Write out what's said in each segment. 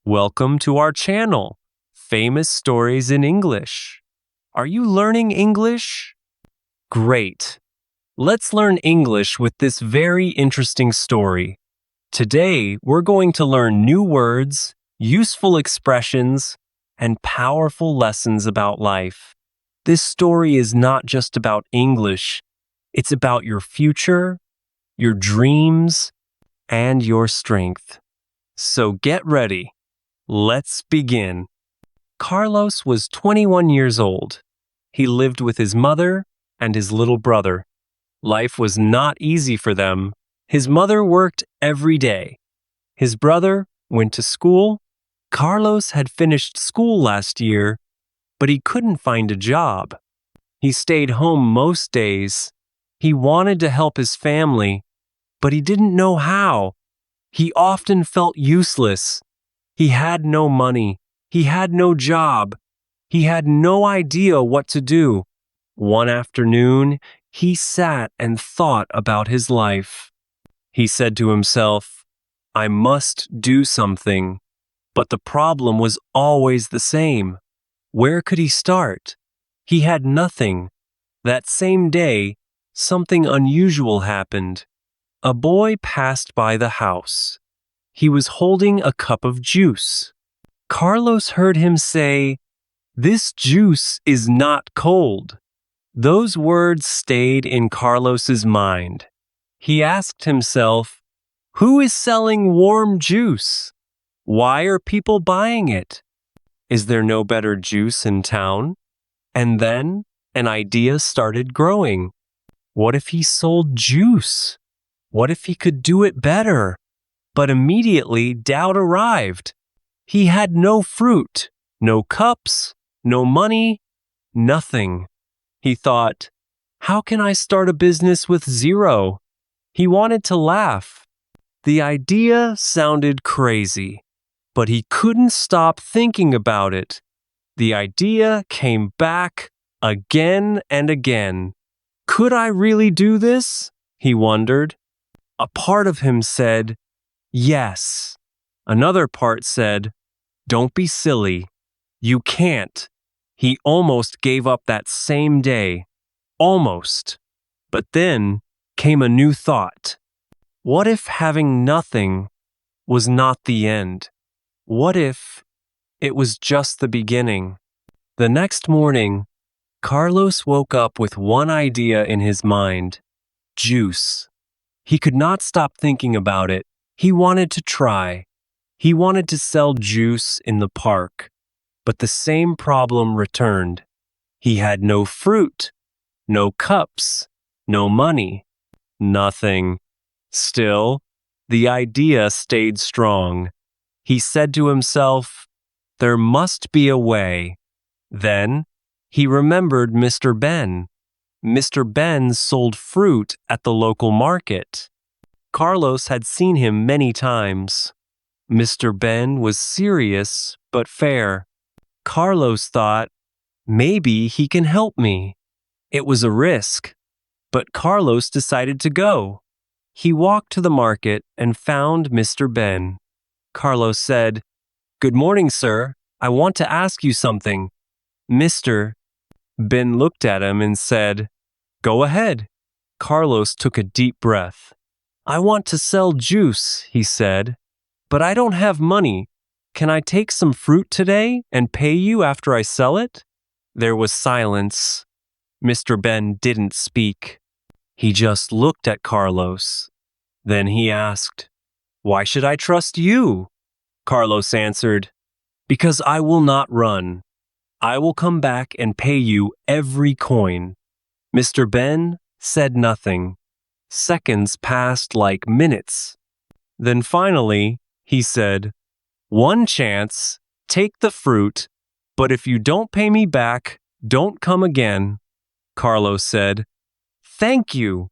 Welcome to our channel, Famous Stories in English. Are you learning English? Great. Let's learn English with this very interesting story. Today, we're going to learn new words, useful expressions, and powerful lessons about life. This story is not just about English. It's about your future, your dreams, and your strength. So get ready. Let's begin. Carlos was 21 years old. He lived with his mother and his little brother. Life was not easy for them. His mother worked every day. His brother went to school. Carlos had finished school last year, but he couldn't find a job. He stayed home most days. He wanted to help his family, but he didn't know how. He often felt useless. He had no money. He had no job. He had no idea what to do. One afternoon, he sat and thought about his life. He said to himself, "I must do something." But the problem was always the same. Where could he start? He had nothing. That same day, something unusual happened. A boy passed by the house. He was holding a cup of juice. Carlos heard him say, "This juice is not cold." Those words stayed in Carlos's mind. He asked himself, "Who is selling warm juice? Why are people buying it? Is there no better juice in town?" And then an idea started growing. What if he sold juice? What if he could do it better? But immediately doubt arrived. He had no fruit, no cups, no money, nothing. He thought, "How can I start a business with zero?" He wanted to laugh. The idea sounded crazy, but he couldn't stop thinking about it. The idea came back again and again. Could I really do this? He wondered. A part of him said, "Yes." Another part said, "Don't be silly. You can't." He almost gave up that same day. Almost. But then came a new thought. What if having nothing was not the end? What if it was just the beginning? The next morning, Carlos woke up with one idea in his mind: juice. He could not stop thinking about it. He wanted to try. He wanted to sell juice in the park. But the same problem returned. He had no fruit, no cups, no money, nothing. Still, the idea stayed strong. He said to himself, "There must be a way." Then he remembered Mr. Ben. Mr. Ben sold fruit at the local market. Carlos had seen him many times. Mr. Ben was serious but fair. Carlos thought, maybe he can help me. It was a risk, but Carlos decided to go. He walked to the market and found Mr. Ben. Carlos said, "Good morning, sir. I want to ask you something." "Mr." Ben looked at him and said, "Go ahead." Carlos took a deep breath. "I want to sell juice," he said, "but I don't have money. Can I take some fruit today and pay you after I sell it?" There was silence. Mr. Ben didn't speak. He just looked at Carlos. Then he asked, "Why should I trust you?" Carlos answered, "Because I will not run. I will come back and pay you every coin." Mr. Ben said nothing. Seconds passed like minutes. Then finally, he said, "One chance, take the fruit, but if you don't pay me back, don't come again." Carlos said, "Thank you.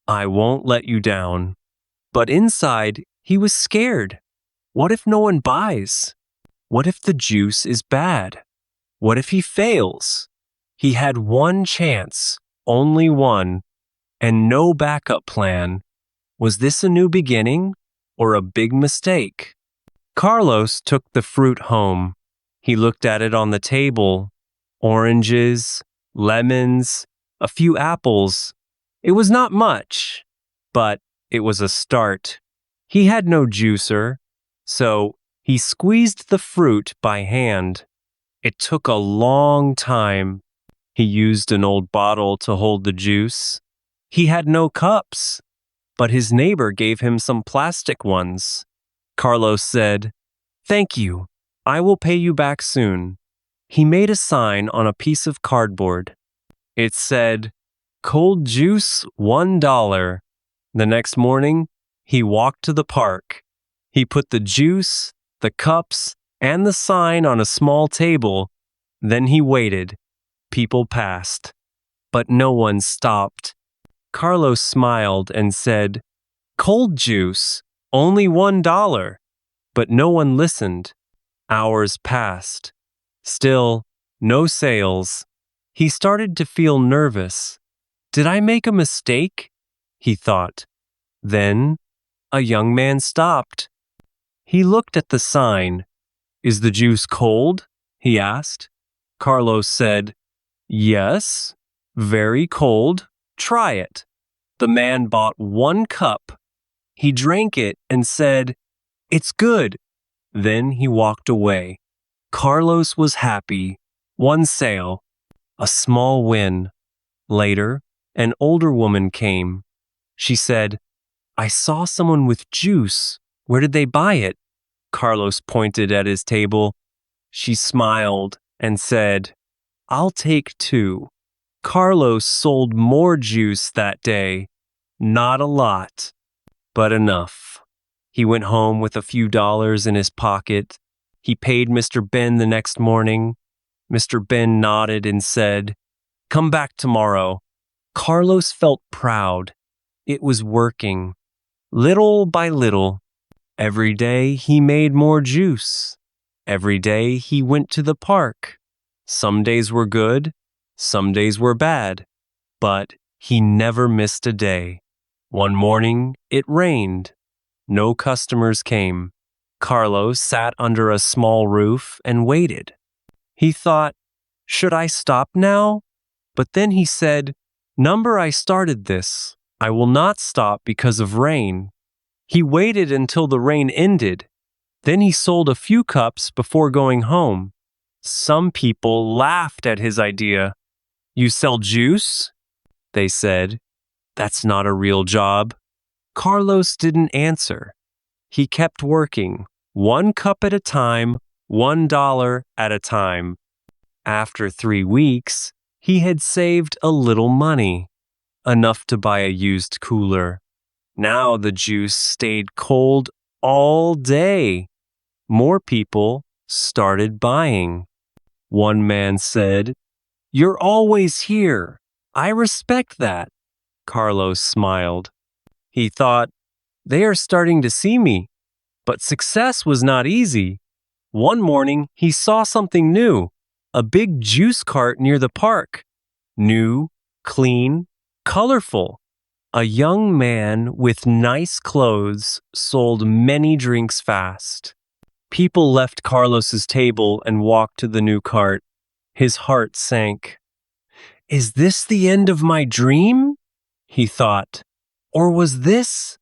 I won't let you down." But inside, he was scared. What if no one buys? What if the juice is bad? What if he fails? He had one chance, only one, and no backup plan. Was this a new beginning or a big mistake? Carlos took the fruit home. He looked at it on the table. Oranges, lemons, a few apples. It was not much, but it was a start. He had no juicer, so he squeezed the fruit by hand. It took a long time. He used an old bottle to hold the juice. He had no cups, but his neighbor gave him some plastic ones. Carlos said, "Thank you. I will pay you back soon." He made a sign on a piece of cardboard. It said, "Cold juice, $1." The next morning, he walked to the park. He put the juice, the cups, and the sign on a small table. Then he waited. People passed, but no one stopped. Carlos smiled and said, "Cold juice, only $1." But no one listened. Hours passed. Still, no sales. He started to feel nervous. Did I make a mistake? He thought. Then, a young man stopped. He looked at the sign. "Is the juice cold?" he asked. Carlos said, "Yes, very cold. Try it." The man bought 1 cup. He drank it and said, "It's good." Then he walked away. Carlos was happy. 1 sale. A small win. Later, an older woman came. She said, "I saw someone with juice. Where did they buy it?" Carlos pointed at his table. She smiled and said, "I'll take 2." Carlos sold more juice that day. Not a lot, but enough. He went home with a few dollars in his pocket. He paid Mr. Ben the next morning. Mr. Ben nodded and said, "Come back tomorrow." Carlos felt proud. It was working. Little by little. Every day he made more juice. Every day he went to the park. Some days were good, some days were bad, but he never missed a day. One morning it rained. No customers came. Carlos sat under a small roof and waited. He thought, "Should I stop now?" But then he said, "Number I started this. I will not stop because of rain." He waited until the rain ended. Then he sold a few cups before going home. Some people laughed at his idea. "You sell juice?" they said. "That's not a real job." Carlos didn't answer. He kept working, 1 cup at a time, $1 at a time. After 3 weeks, he had saved a little money, enough to buy a used cooler. Now the juice stayed cold all day. More people started buying. One man said, "You're always here. I respect that." Carlos smiled. He thought, "They are starting to see me." But success was not easy. One morning, he saw something new, a big juice cart near the park. New, clean, colorful. A young man with nice clothes sold many drinks fast. People left Carlos's table and walked to the new cart. His heart sank. "Is this the end of my dream?" he thought. "Or was this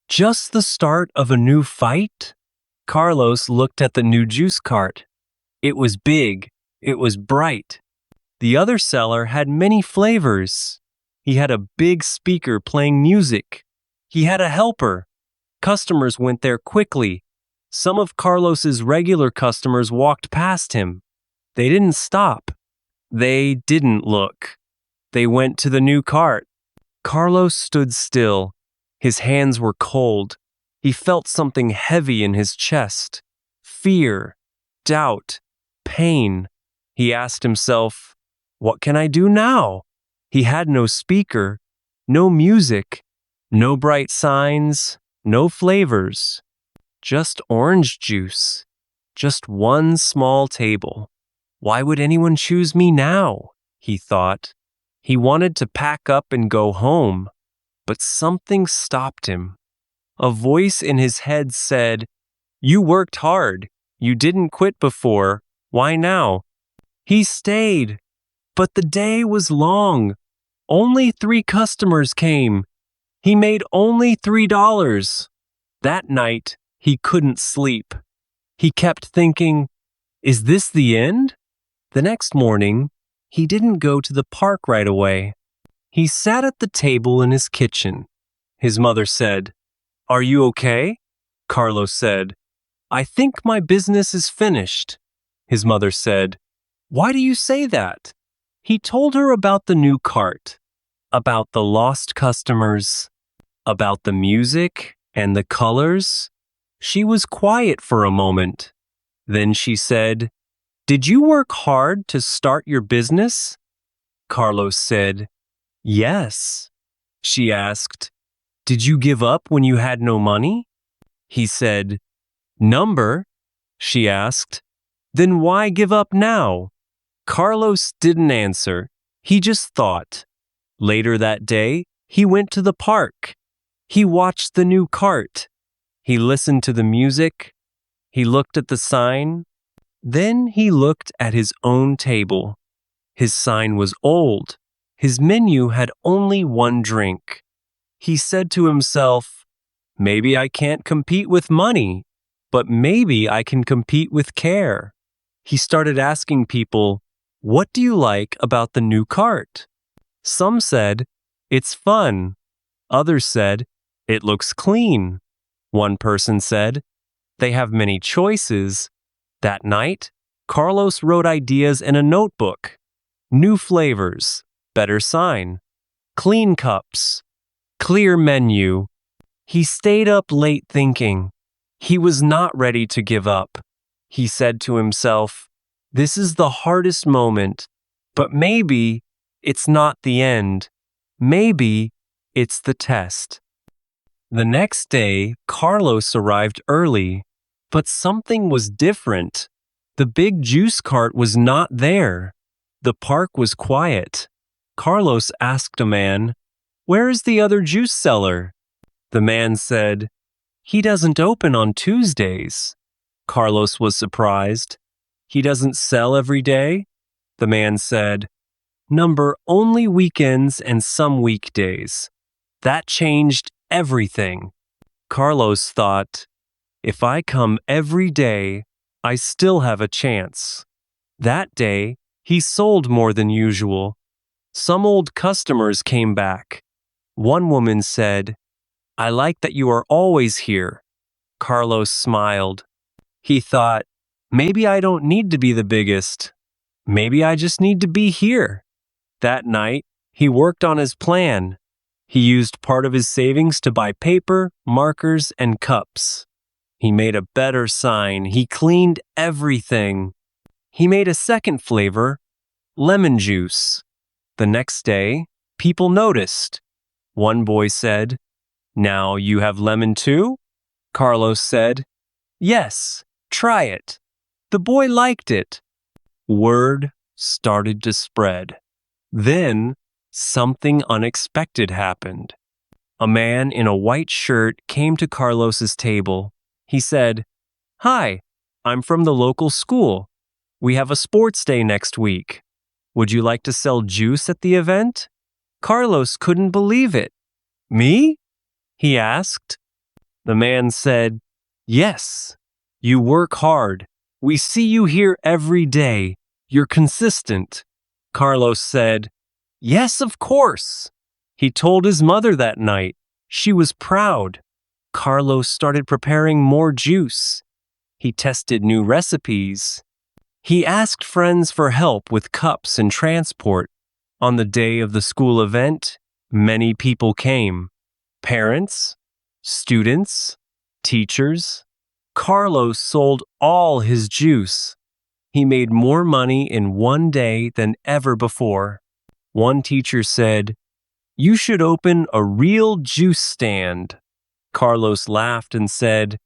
just the start of a new fight?" Carlos looked at the new juice cart. It was big. It was bright. The other seller had many flavors. He had a big speaker playing music. He had a helper. Customers went there quickly. Some of Carlos's regular customers walked past him. They didn't stop. They didn't look. They went to the new cart. Carlos stood still. His hands were cold. He felt something heavy in his chest. Fear, doubt, pain. He asked himself, "What can I do now?" He had no speaker, no music, no bright signs, no flavors. Just orange juice. Just one small table. Why would anyone choose me now? He thought. He wanted to pack up and go home, but something stopped him. A voice in his head said, You worked hard. You didn't quit before. Why now? He stayed. But the day was long. Only 3 customers came. He made only $3. That night, he couldn't sleep. He kept thinking, is this the end? The next morning, he didn't go to the park right away. He sat at the table in his kitchen. His mother said, "Are you okay?" Carlos said, "I think my business is finished." His mother said, "Why do you say that?" He told her about the new cart, about the lost customers, about the music and the colors. She was quiet for a moment. Then she said, "Did you work hard to start your business?" Carlos said, "Yes." She asked, "Did you give up when you had no money?" He said, "Number?" She asked, "Then why give up now?" Carlos didn't answer. He just thought. Later that day, he went to the park. He watched the new cart. He listened to the music. He looked at the sign. Then he looked at his own table. His sign was old. His menu had only one drink. He said to himself, "Maybe I can't compete with money, but maybe I can compete with care." He started asking people, "What do you like about the new cart?" Some said, "It's fun." Others said, "It looks clean." One person said, "They have many choices." That night, Carlos wrote ideas in a notebook. New flavors, better sign, clean cups, clear menu. He stayed up late thinking. He was not ready to give up. He said to himself, "This is the hardest moment, but maybe it's not the end. Maybe it's the test." The next day, Carlos arrived early, but something was different. The big juice cart was not there. The park was quiet. Carlos asked a man, "Where is the other juice seller?" The man said, "He doesn't open on Tuesdays." Carlos was surprised. "He doesn't sell every day?" The man said, "Number only weekends and some weekdays." That changed everything. Carlos thought, "If I come every day, I still have a chance." That day, he sold more than usual. Some old customers came back. One woman said, "I like that you are always here." Carlos smiled. He thought, "Maybe I don't need to be the biggest. Maybe I just need to be here." That night, he worked on his plan. He used part of his savings to buy paper, markers, and cups. He made a better sign. He cleaned everything. He made a second flavor, lemon juice. The next day, people noticed. One boy said, "Now you have lemon too?" Carlos said, "Yes, try it." The boy liked it. Word started to spread. Then, something unexpected happened. A man in a white shirt came to Carlos's table. He said, "Hi, I'm from the local school. We have a sports day next week. Would you like to sell juice at the event?" Carlos couldn't believe it. "Me?" he asked. The man said, "Yes, you work hard. We see you here every day. You're consistent." Carlos said, "Yes, of course." He told his mother that night. She was proud. Carlos started preparing more juice. He tested new recipes. He asked friends for help with cups and transport. On the day of the school event, many people came. Parents, students, teachers. Carlos sold all his juice. He made more money in one day than ever before. One teacher said, "You should open a real juice stand." Carlos laughed and said,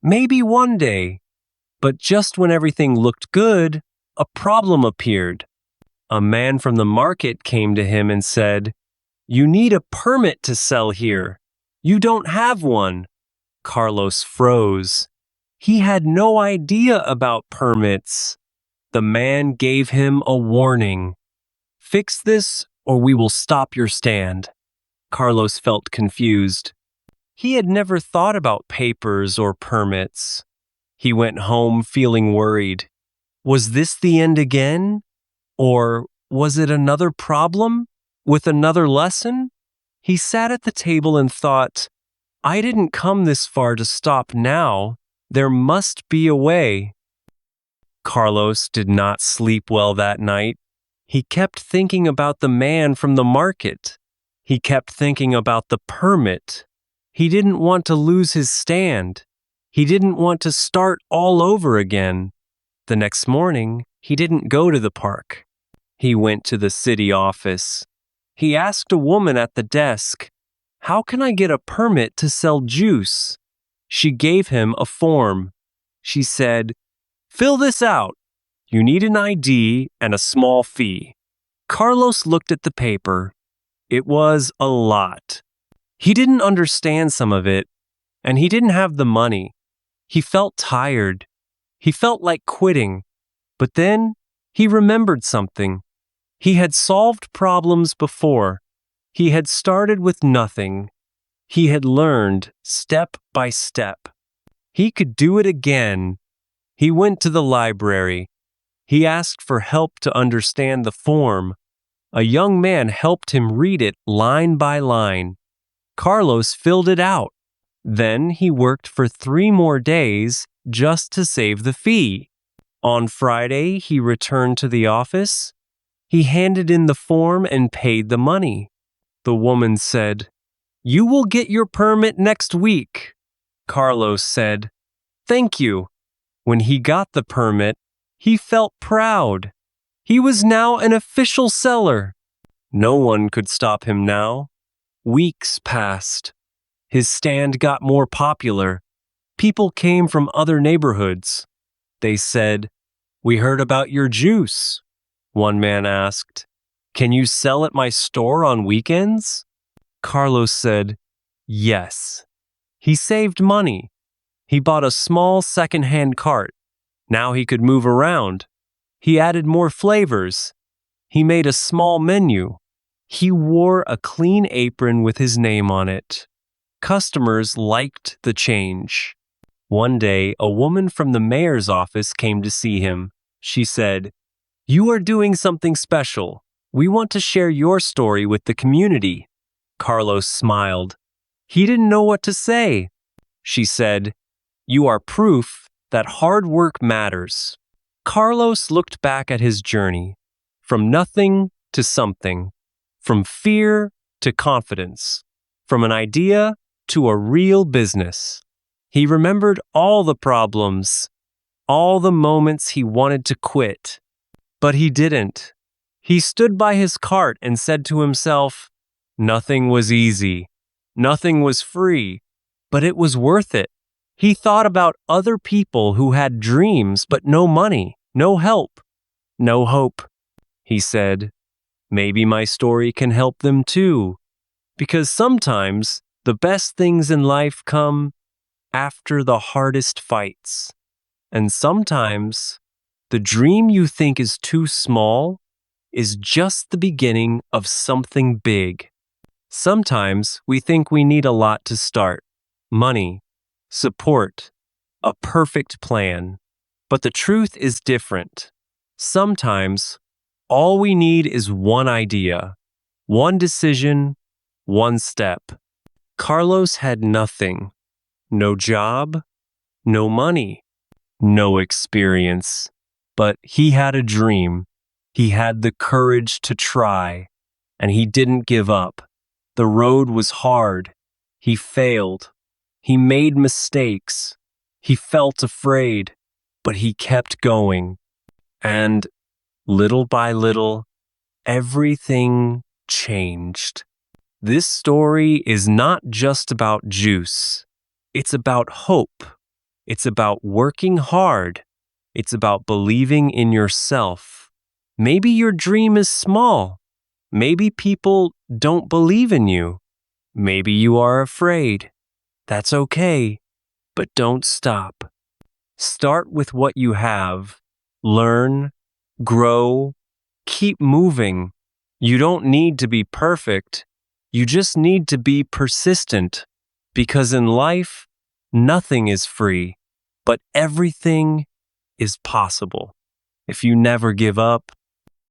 "Maybe one day." But just when everything looked good, a problem appeared. A man from the market came to him and said, "You need a permit to sell here. You don't have one." Carlos froze. He had no idea about permits. The man gave him a warning. Fix this or we will stop your stand. Carlos felt confused. He had never thought about papers or permits. He went home feeling worried. Was this the end again? Or was it another problem with another lesson? He sat at the table and thought, I didn't come this far to stop now. There must be a way. Carlos did not sleep well that night. He kept thinking about the man from the market. He kept thinking about the permit. He didn't want to lose his stand. He didn't want to start all over again. The next morning, he didn't go to the park. He went to the city office. He asked a woman at the desk, "How can I get a permit to sell juice?" She gave him a form. She said, "Fill this out. You need an ID and a small fee." Carlos looked at the paper. It was a lot. He didn't understand some of it, and he didn't have the money. He felt tired. He felt like quitting. But then he remembered something. He had solved problems before. He had started with nothing. He had learned step by step. He could do it again. He went to the library. He asked for help to understand the form. A young man helped him read it line by line. Carlos filled it out. Then he worked for 3 more days just to save the fee. On Friday, he returned to the office. He handed in the form and paid the money. The woman said, "You will get your permit next week." Carlos said, "Thank you." When he got the permit, he felt proud. He was now an official seller. No one could stop him now. Weeks passed. His stand got more popular. People came from other neighborhoods. They said, "We heard about your juice." One man asked, "Can you sell at my store on weekends?" Carlos said, "Yes." He saved money. He bought a small second-hand cart. Now he could move around. He added more flavors. He made a small menu. He wore a clean apron with his name on it. Customers liked the change. One day, a woman from the mayor's office came to see him. She said, "You are doing something special. We want to share your story with the community." Carlos smiled. He didn't know what to say. She said, "You are proof that hard work matters." Carlos looked back at his journey, from nothing to something, from fear to confidence, from an idea to a real business. He remembered all the problems, all the moments he wanted to quit, but he didn't. He stood by his cart and said to himself, nothing was easy, nothing was free, but it was worth it. He thought about other people who had dreams but no money, no help, no hope. He said, maybe my story can help them too, because sometimes the best things in life come after the hardest fights. And sometimes the dream you think is too small is just the beginning of something big. Sometimes we think we need a lot to start: money, support, a perfect plan. But the truth is different. Sometimes all we need is one idea, one decision, one step. Carlos had nothing. No job, no money, no experience. But he had a dream. He had the courage to try, and he didn't give up. The road was hard. He failed. He made mistakes. He felt afraid, but he kept going. And little by little, everything changed. This story is not just about juice. It's about hope. It's about working hard. It's about believing in yourself. Maybe your dream is small. Maybe people don't believe in you. Maybe you are afraid. That's okay, but don't stop. Start with what you have. Learn, grow, keep moving. You don't need to be perfect. You just need to be persistent. Because in life, nothing is free, but everything is possible. If you never give up,